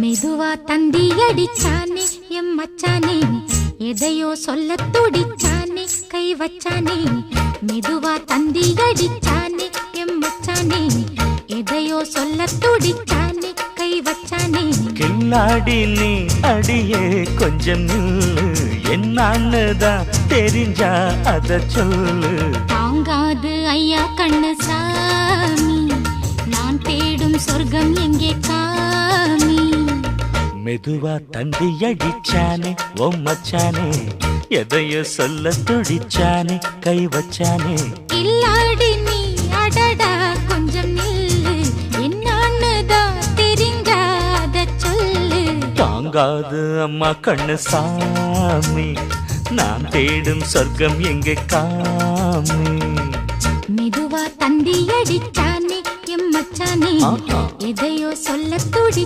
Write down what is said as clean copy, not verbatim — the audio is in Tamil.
மெதுவா தந்தி அடிச்சானே எம் மச்சானே, எதையோ சொல்ல துடிச்சானே கை வச்சானே. மெதுவா தந்தி அடிச்சானே எம் மச்சானே, எதையோ சொல்ல துடிச்சானே கை வச்சானே. கில்லாடி நீ அடியே கொஞ்சம் நில்லு, என்னான்னுதான் தெரிஞ்சா அத சொல்லு. தாங்காது ஐயா கண்ணு சாமி, நான் தேடும் சொர்க்கம் எங்கே காமி. மெதுவா தந்தி அடிச்சானே ஓ மச்சானே, எதையோ சொல்ல துடிச்சானே கை வச்சானே. கில்லாடி நீ அடடா கொஞ்சம் நில்லு, என்னான்னுதான் தெரிஞ்சாத சொல்லு. தாங்காது அம்மா கண்ணு சாமி, நான் தேடும் சொர்க்கம் எங்கே காமி. மெதுவா தந்தி அடிச்சானே எம் மச்சானே, எதையோ சொல்ல துடி